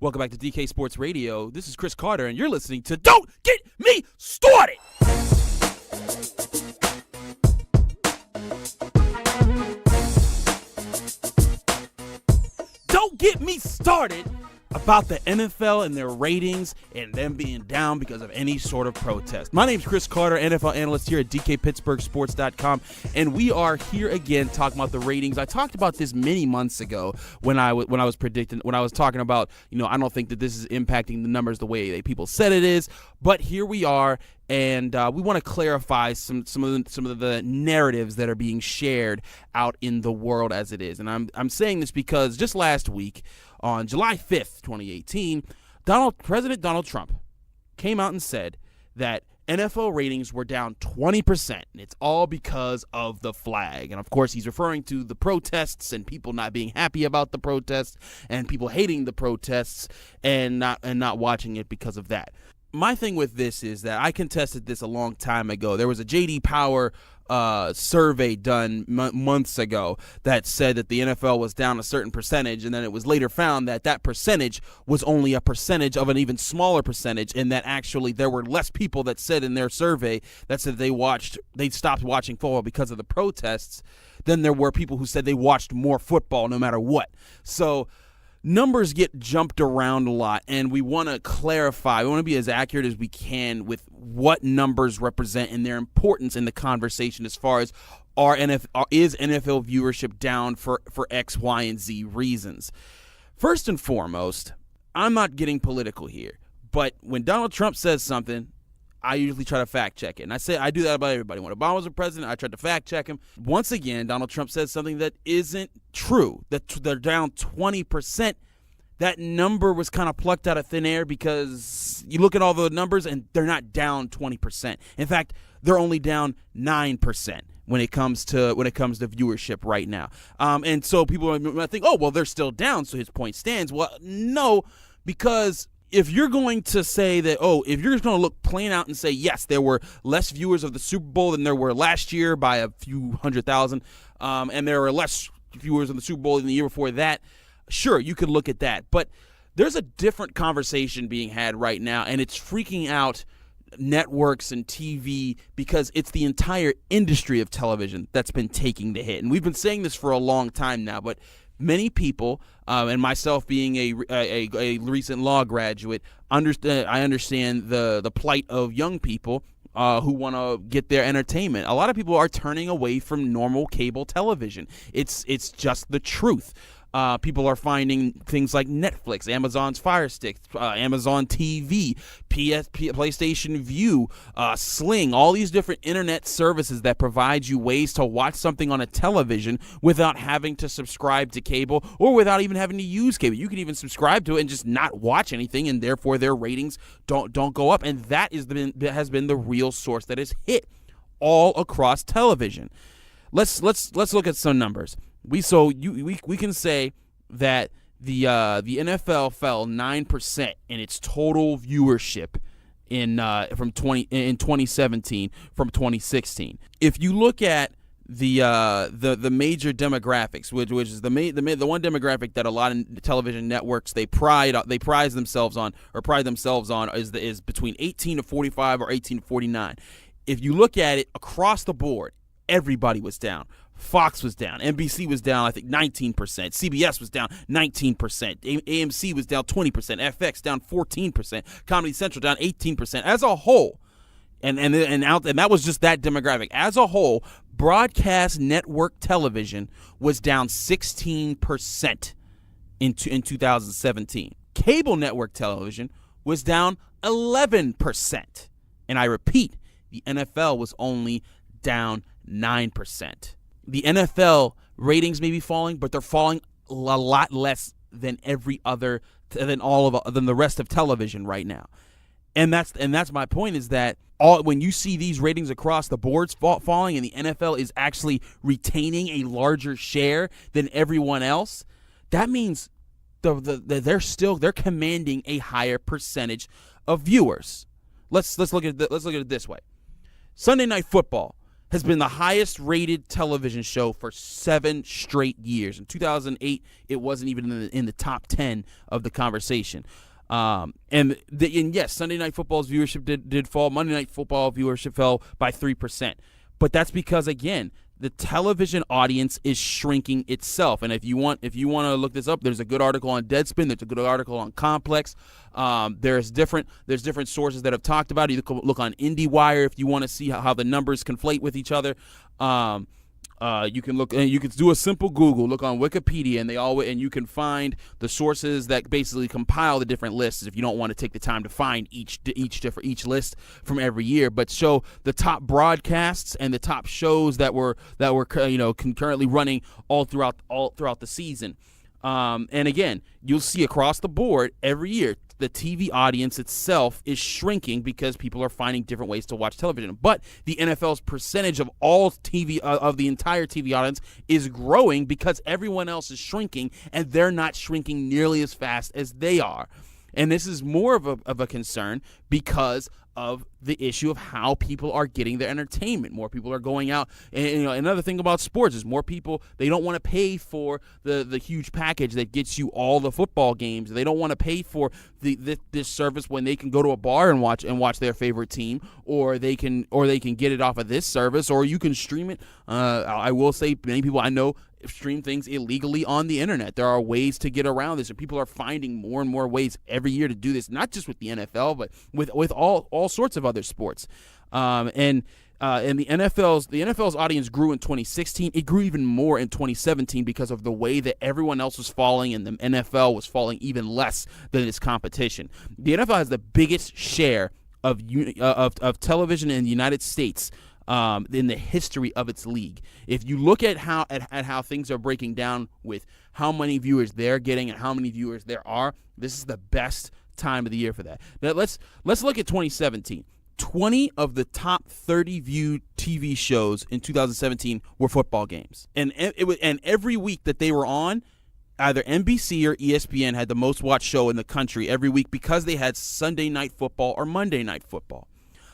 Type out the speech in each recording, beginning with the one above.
Welcome back to DK Sports Radio. This is Chris Carter, and you're listening to Don't Get Me Started! Don't get me started about the NFL and their ratings and them being down because of any sort of protest. My name's Chris Carter, NFL analyst here at DKPittsburghSports.com, and we are here again talking about the ratings. I talked about this many months ago when I was talking about, I don't think that this is impacting the numbers the way people said it is, but here we are. And we want to clarify some of the narratives that are being shared out in the world as it is. And I'm saying this because just last week, on July 5th, 2018, President Donald Trump came out and said that NFL ratings were down 20%, and it's all because of the flag. And, of course, he's referring to the protests and people not being happy about the protests and people hating the protests and not watching it because of that. My thing with this is that I contested this a long time ago. There was a J.D. Power survey done months ago that said that the NFL was down a certain percentage, and then it was later found that that percentage was only a percentage of an even smaller percentage, and that actually there were less people that said in their survey that said they stopped watching football because of the protests than there were people who said they watched more football no matter what. So numbers get jumped around a lot, and we want to clarify. We want to be as accurate as we can with what numbers represent and their importance in the conversation as far as is NFL viewership down for X, Y, and Z reasons. First and foremost, I'm not getting political here, but when Donald Trump says something, I usually try to fact check it. And I do that about everybody. When Obama was the president, I tried to fact check him. Once again, Donald Trump says something that isn't true, that they're down 20%. That number was kind of plucked out of thin air because you look at all the numbers and they're not down 20%. In fact, they're only down 9% when it comes to viewership right now. And so people might think, oh, well, they're still down, so his point stands. Well, no, because if you're going to say that, if you're just going to look plain out and say, yes, there were less viewers of the Super Bowl than there were last year by a few 100,000, and there were less viewers of the Super Bowl than the year before that, sure, you could look at that. But there's a different conversation being had right now, and it's freaking out networks and TV because it's the entire industry of television that's been taking the hit. And we've been saying this for a long time now, but many people, and myself being a recent law graduate, I understand the plight of young people who want to get their entertainment. A lot of people are turning away from normal cable television. It's just the truth. People are finding things like Netflix, Amazon's Fire Stick, Amazon TV, PlayStation View, Sling, all these different internet services that provide you ways to watch something on a television without having to subscribe to cable or without even having to use cable. You can even subscribe to it and just not watch anything, and therefore their ratings don't go up. And that has been the real source that has hit all across television. Let's look at some numbers. We can say that the NFL fell 9% in its total viewership in 2017 from 2016. If you look at the major demographics, which is the one demographic that a lot of television networks they pride themselves on is between 18 to 45 or 18 to 49. If you look at it across the board, everybody was down. Fox was down. NBC was down, I think, 19%. CBS was down 19%. AMC was down 20%. FX down 14%. Comedy Central down 18%. As a whole, and that was just that demographic. As a whole, broadcast network television was down 16% in 2017. Cable network television was down 11%. And I repeat, the NFL was only down 9%. The NFL ratings may be falling, but they're falling a lot less than than the rest of television right now. And that's my point, is that when you see these ratings across the boards falling and the NFL is actually retaining a larger share than everyone else, that means they're commanding a higher percentage of viewers. Let's look at it this way. Sunday Night Football has been the highest rated television show for 7 straight years. In 2008, it wasn't even in the top 10 of the conversation. And yes, Sunday Night Football's viewership did fall. Monday Night Football viewership fell by 3%. But that's because, again, the television audience is shrinking itself. And if you want to look this up, there's a good article on Deadspin. There's a good article on Complex. There's different sources that have talked about it. You can look on IndieWire if you want to see how the numbers conflate with each other. You can look, and you can do a simple Google, look on Wikipedia, and you can find the sources that basically compile the different lists. If you don't want to take the time to find each list from every year, but show the top broadcasts and the top shows that were concurrently running all throughout the season. And again, you'll see across the board every year, the TV audience itself is shrinking because people are finding different ways to watch television. But the NFL's percentage of all TV, of the entire TV audience, is growing because everyone else is shrinking, and they're not shrinking nearly as fast as they are. And this is more of a concern because of the issue of how people are getting their entertainment. More people are going out. And another thing about sports is more people, they don't want to pay for the huge package that gets you all the football games. They don't want to pay for this service when they can go to a bar and watch their favorite team, or they can get it off of this service, or you can stream it. I will say many people I know stream things illegally on the internet. There are ways to get around this, and people are finding more and more ways every year to do this, not just with the NFL, but with all sorts of other sports. And the NFL's audience grew in 2016. It grew even more in 2017 because of the way that everyone else was falling, and the NFL was falling even less than its competition. The NFL has the biggest share of television in the United States in the history of its league. If you look at how things are breaking down with how many viewers they're getting and how many viewers there are, this is the best time of the year for that. Now let's look at 2017. 20 of the top 30 viewed TV shows in 2017 were football games, and every week that they were on, either NBC or ESPN had the most watched show in the country every week because they had Sunday Night Football or Monday Night Football.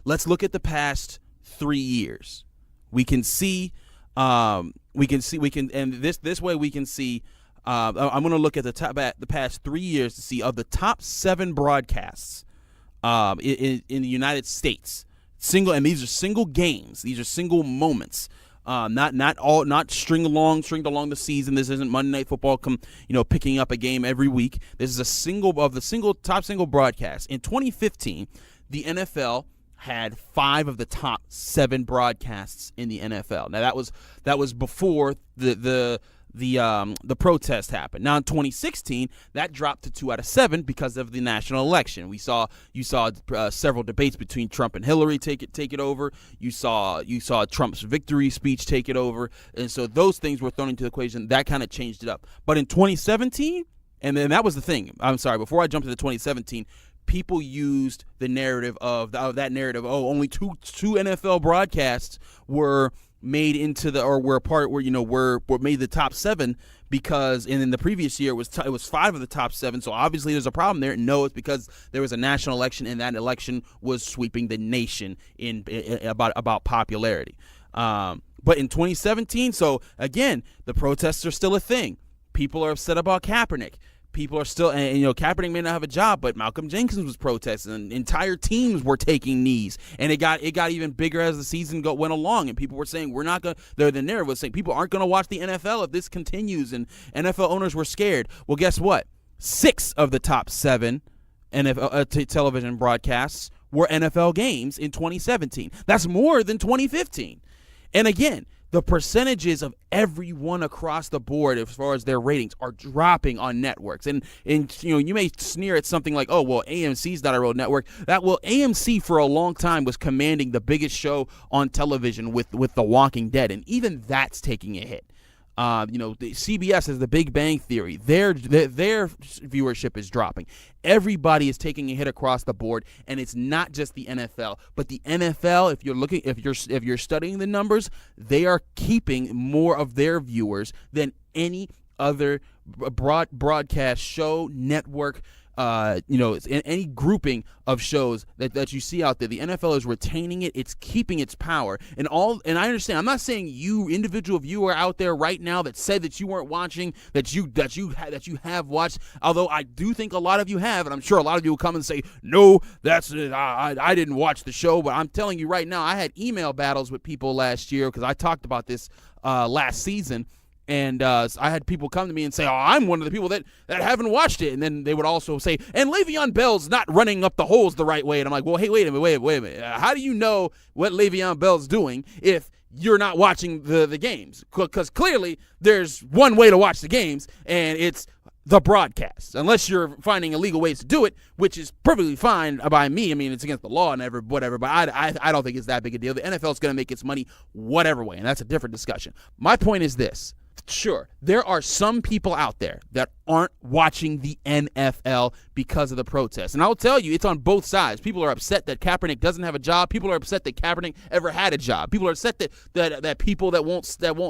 Let's look at the past 3 years. We can see, and this way we can see. I'm going to look at the past 3 years to see of the top 7 broadcasts in the United States. And these are single games. These are single moments. Not stringed along the season. This isn't Monday Night Football picking up a game every week. This is top single broadcasts. In 2015, the NFL had 5 of the top 7 broadcasts in the NFL. Now that was before the protest happened. Now in 2016, that dropped to 2 out of 7 because of the national election. You saw several debates between Trump and Hillary take it over. You saw Trump's victory speech take it over, and so those things were thrown into the equation. That kind of changed it up. But in 2017, and then that was the thing. I'm sorry. Before I jump to the 2017. People used the narrative of that narrative. Oh, only two NFL broadcasts were made into were made the top 7 because, and in the previous year it was 5 of the top 7. So obviously there's a problem there. No, it's because there was a national election, and that election was sweeping the nation in about popularity. But in 2017, so again, the protests are still a thing. People are upset about Kaepernick. People are still, and Kaepernick may not have a job, but Malcolm Jenkins was protesting, and entire teams were taking knees, and it got even bigger as the season went along, and people were saying the narrative was saying people aren't going to watch the NFL if this continues, and NFL owners were scared. Well, guess what? 6 of the top 7 NFL television broadcasts were NFL games in 2017. That's more than 2015. And again, the percentages of everyone across the board as far as their ratings are dropping on networks. And you may sneer at something like, oh, well, AMC's not a real network. AMC for a long time was commanding the biggest show on television with The Walking Dead, and even that's taking a hit. The CBS has The Big Bang Theory. Their viewership is dropping. Everybody is taking a hit across the board, and it's not just the NFL, but the NFL. If you're studying the numbers, they are keeping more of their viewers than any other broadcast show network any grouping of shows that you see out there. The NFL is retaining it. It's keeping its power. And I understand. I'm not saying you, individual viewer out there right now that said that you weren't watching, that you have watched. Although I do think a lot of you have, and I'm sure a lot of you will come and say, no, I didn't watch the show. But I'm telling you right now, I had email battles with people last year because I talked about this last season. And I had people come to me and say, oh, I'm one of the people that haven't watched it. And then they would also say, and Le'Veon Bell's not running up the holes the right way. And I'm like, well, hey, wait a minute. How do you know what Le'Veon Bell's doing if you're not watching the games? Because clearly there's one way to watch the games, and it's the broadcast. Unless you're finding illegal ways to do it, which is perfectly fine by me. I mean, it's against the law and whatever, but I don't think it's that big a deal. The NFL's going to make its money whatever way, and that's a different discussion. My point is this. Sure, there are some people out there that aren't watching the NFL because of the protests. And I'll tell you, it's on both sides. People are upset that Kaepernick doesn't have a job. People are upset that Kaepernick ever had a job. People are upset that people that won't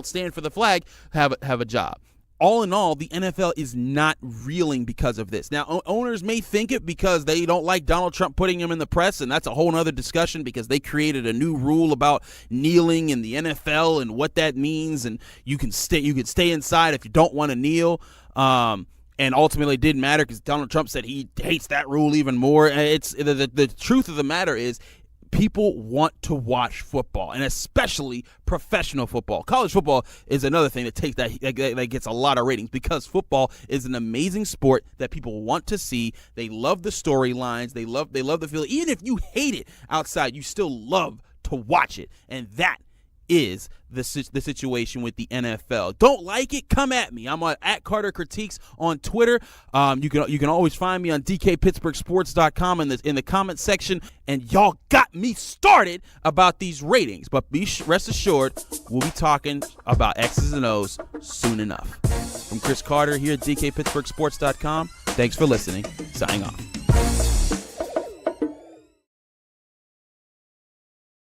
stand for the flag have a job. All in all, the NFL is not reeling because of this. Now, owners may think it because they don't like Donald Trump putting him in the press, and that's a whole other discussion because they created a new rule about kneeling in the NFL and what that means, and you could stay inside if you don't want to kneel. And ultimately, it didn't matter because Donald Trump said he hates that rule even more. It's the truth of the matter is, people want to watch football, and especially professional football. College football is another thing that gets a lot of ratings because football is an amazing sport that people want to see. They love the storylines. They love the feel. Even if you hate it outside, you still love to watch it, and that is the situation with the NFL. Don't like it? Come at me. I'm at Carter Critiques on Twitter. You can always find me on DKPittsburghSports.com in the comment section. And y'all got me started about these ratings, but rest assured, we'll be talking about X's and O's soon enough. From Chris Carter here at DKPittsburghSports.com. Thanks for listening. Signing off.